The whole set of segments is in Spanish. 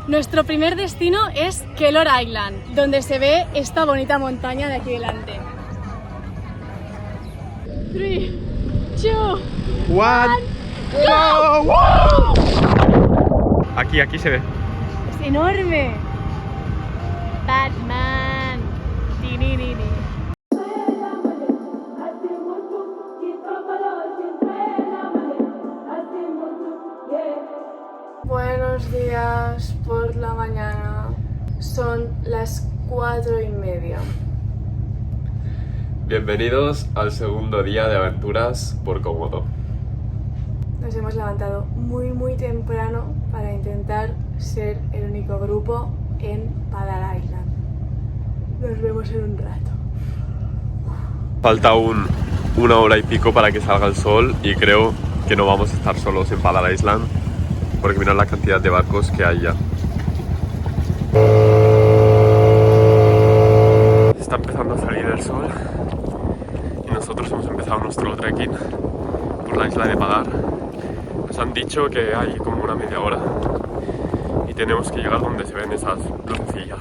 Nuestro primer destino es Keilor Island, donde se ve esta bonita montaña de aquí delante. 3, 2, 1, go! Aquí se ve. ¡Es enorme! Batman. Tiririri. Buenos días por la mañana. Son las 4:30. Bienvenidos al segundo día de aventuras por Komodo. Nos hemos levantado muy temprano para intentar ser el único grupo en Padar Island. Nos vemos en un rato. Falta una hora y pico para que salga el sol y creo que no vamos a estar solos en Padar Island porque mirad la cantidad de barcos que hay ya. Está empezando a salir el sol y nosotros hemos empezado nuestro trekking por la isla de Padar. Nos han dicho que hay como una media hora y tenemos que llegar donde se ven esas lucecillas.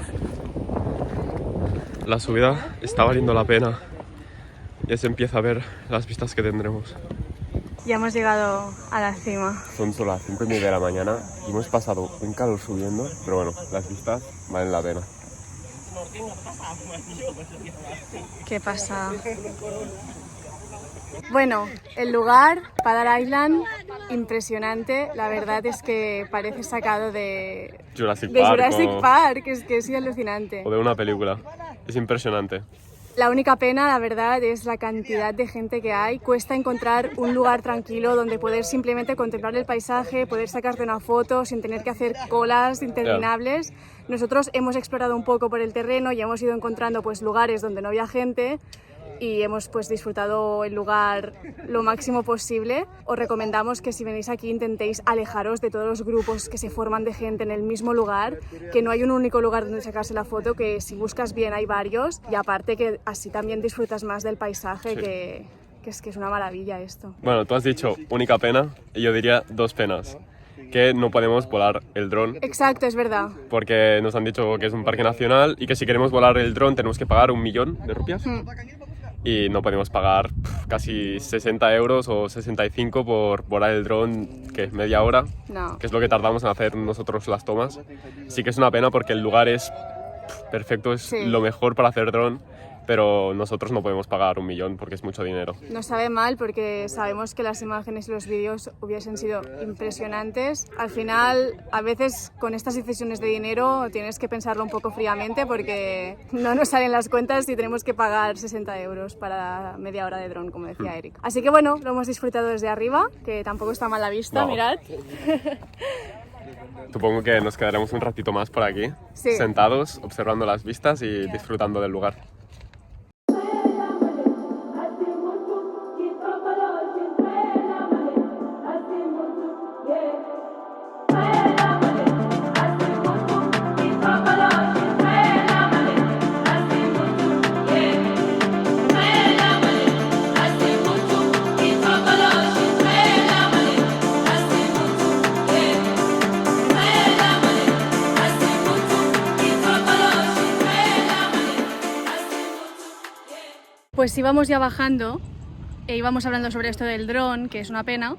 La subida está valiendo la pena. Ya se empieza a ver las vistas que tendremos. Ya hemos llegado a la cima. Son solo las 5:30 de la mañana y hemos pasado un calor subiendo, pero bueno, las vistas valen la pena. ¿Qué pasa? Bueno, el lugar, Padar Island, impresionante. La verdad es que parece sacado de Jurassic Park, es que es alucinante. o de una película. Es impresionante. La única pena, la verdad, es la cantidad de gente que hay. Cuesta encontrar un lugar tranquilo donde poder simplemente contemplar el paisaje, poder sacarte una foto sin tener que hacer colas interminables. Nosotros hemos explorado un poco por el terreno y hemos ido encontrando pues lugares donde no había gente y hemos pues disfrutado el lugar lo máximo posible. Os recomendamos que si venís aquí intentéis alejaros de todos los grupos que se forman de gente en el mismo lugar, que no hay un único lugar donde sacarse la foto, que si buscas bien hay varios y aparte que así también disfrutas más del paisaje, Sí. que es una maravilla esto. Bueno, tú has dicho única pena y yo diría dos penas. Que no podemos volar el dron Exacto, es verdad. porque nos han dicho que es un parque nacional y que si queremos volar el dron tenemos que pagar 1 millón de rupias. Y no podemos pagar casi 60 euros o 65 por volar el dron, que es media hora, No. que es lo que tardamos en hacer nosotros las tomas. Sí que es una pena porque el lugar es perfecto, es Sí. lo mejor para hacer dron, pero nosotros no podemos pagar 1 millón porque es mucho dinero. Nos sabe mal porque sabemos que las imágenes y los vídeos hubiesen sido impresionantes. Al final, a veces con estas decisiones de dinero tienes que pensarlo un poco fríamente porque no nos salen las cuentas y tenemos que pagar 60 euros para media hora de dron, como decía Eric. Así que bueno, lo hemos disfrutado desde arriba, que tampoco está mal la vista, No. mirad. Supongo que nos quedaremos un ratito más por aquí, Sí. sentados, observando las vistas y disfrutando del lugar. Pues íbamos ya bajando e íbamos hablando sobre esto del dron, que es una pena,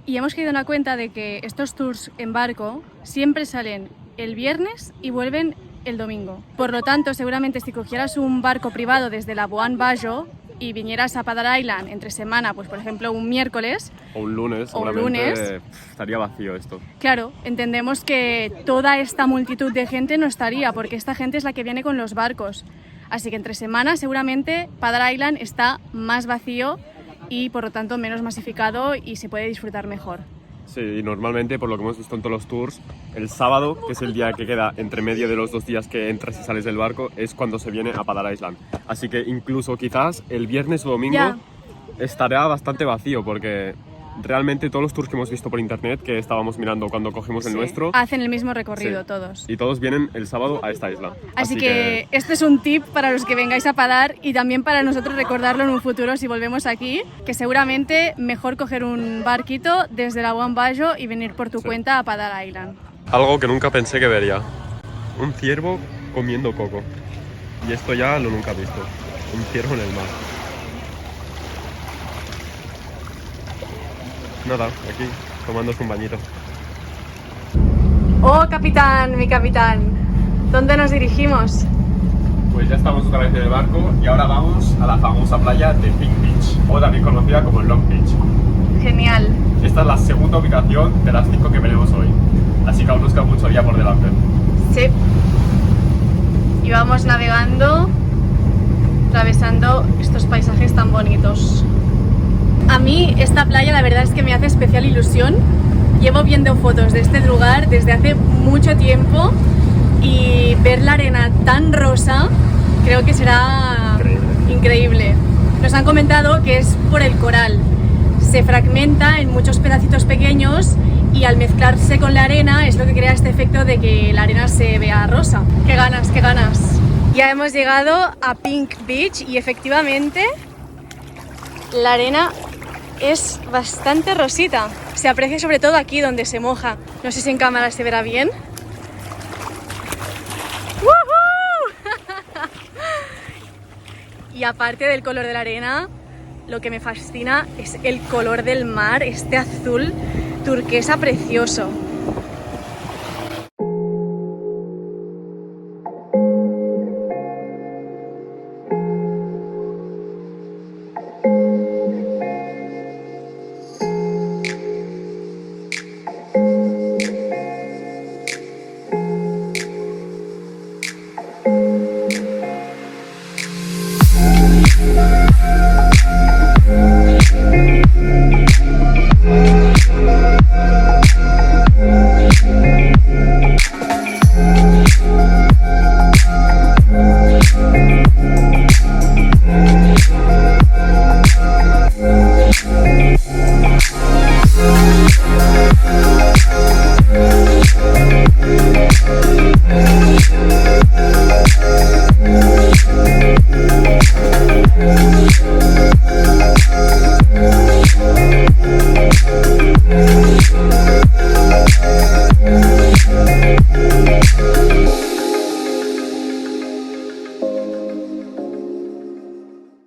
y hemos caído en la cuenta de que estos tours en barco siempre salen el viernes y vuelven el domingo. Por lo tanto, seguramente si cogieras un barco privado desde Labuan Bajo y vinieras a Padar Island entre semana, pues por ejemplo un miércoles, O un lunes, O un seguramente lunes. estaría vacío esto. claro, entendemos que toda esta multitud de gente no estaría, porque esta gente es la que viene con los barcos. Así que entre semanas seguramente Padar Island está más vacío y por lo tanto menos masificado y se puede disfrutar mejor. Sí, y normalmente, por lo que hemos visto en todos los tours, el sábado, que es el día que queda entre medio de los 2 días que entras y sales del barco, es cuando se viene a Padar Island. Así que incluso quizás el viernes o domingo Ya. estará bastante vacío, porque realmente todos los tours que hemos visto por internet, que estábamos mirando cuando cogimos el Sí. nuestro, Hacen el mismo recorrido Sí. todos. y todos vienen el sábado a esta isla. Así que este es un tip para los que vengáis a Padar y también para nosotros recordarlo en un futuro si volvemos aquí, que seguramente mejor coger un barquito desde Labuan Bajo y venir por tu Sí. cuenta a Padar Island. Algo que nunca pensé que vería. Un ciervo comiendo coco. Y esto ya lo nunca he visto. Un ciervo en el mar. Nada, aquí, tomándose un bañito. Oh, capitán, mi capitán. ¿Dónde nos dirigimos? Pues ya estamos otra vez en el barco y ahora vamos a la famosa playa de Pink Beach, o también conocida como Long Beach. Genial. Esta es la segunda ubicación de las 5 que veremos hoy, así que aún nos queda mucho día por delante. Sí. Y vamos navegando, atravesando estos paisajes tan bonitos. A mí esta playa la verdad es que me hace especial ilusión. Llevo viendo fotos de este lugar desde hace mucho tiempo y ver la arena tan rosa creo que será increíble. Nos han comentado que es por el coral. Se fragmenta en muchos pedacitos pequeños y al mezclarse con la arena es lo que crea este efecto de que la arena se vea rosa. ¡Qué ganas, qué ganas! Ya hemos llegado a Pink Beach y efectivamente la arena es bastante rosita. Se aprecia sobre todo aquí donde se moja. No sé si en cámara se verá bien. ¡Woohoo! Y aparte del color de la arena, lo que me fascina es el color del mar, este azul turquesa precioso.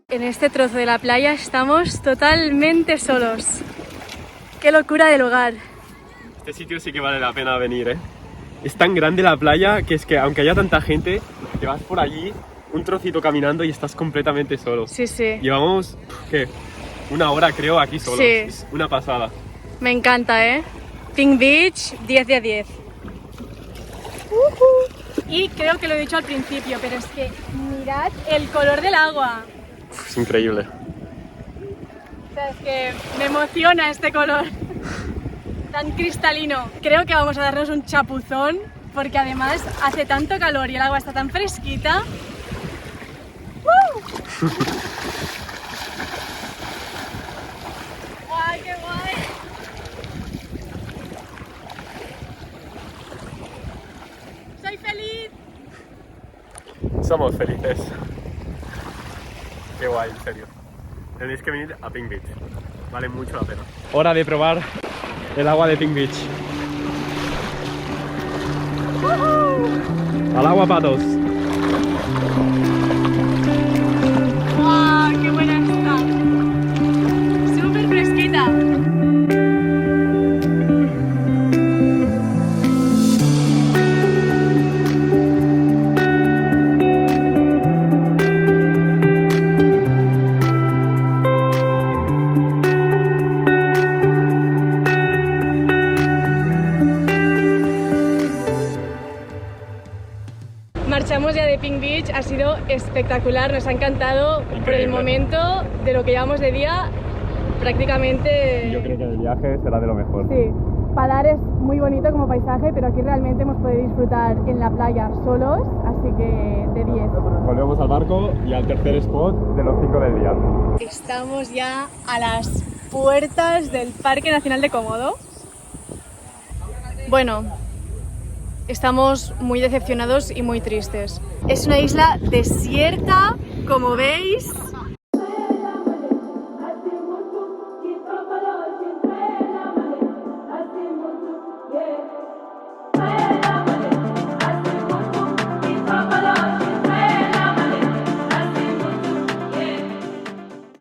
En este trozo de la playa estamos totalmente solos. ¡Qué locura de lugar! Este sitio sí que vale la pena venir, ¿eh? Es tan grande la playa que es que aunque haya tanta gente, te vas por allí un trocito caminando y estás completamente solo. Sí, sí. Llevamos, ¿qué? 1 hora creo aquí solos. Sí. Es una pasada. Me encanta, ¿eh? Pink Beach, 10 de 10. Y creo que lo he dicho al principio, pero es que mirad el color del agua. Es increíble. O sea, es que me emociona este color tan cristalino. Creo que vamos a darnos un chapuzón porque además hace tanto calor y el agua está tan fresquita. ¡Guay, qué guay! ¡Soy feliz! Somos felices. Qué guay, en serio. Tenéis que venir a Pink Beach. Vale mucho la pena. Hora de probar el agua de Pink Beach. Al agua, patos. ¡Wow! ¡Qué buena está! ¡Súper fresquita! Marchamos ya de Pink Beach, ha sido espectacular, nos ha encantado. Increíble. Por el momento de lo que llevamos de día, prácticamente... Yo creo que el viaje será de lo mejor. Sí, Palar es muy bonito como paisaje, pero aquí realmente hemos podido disfrutar en la playa solos, así que de 10. Volvemos al barco y al tercer spot de los 5 del día. Estamos ya a las puertas del Parque Nacional de Komodo. Bueno, estamos muy decepcionados y muy tristes. Es una isla desierta, como veis.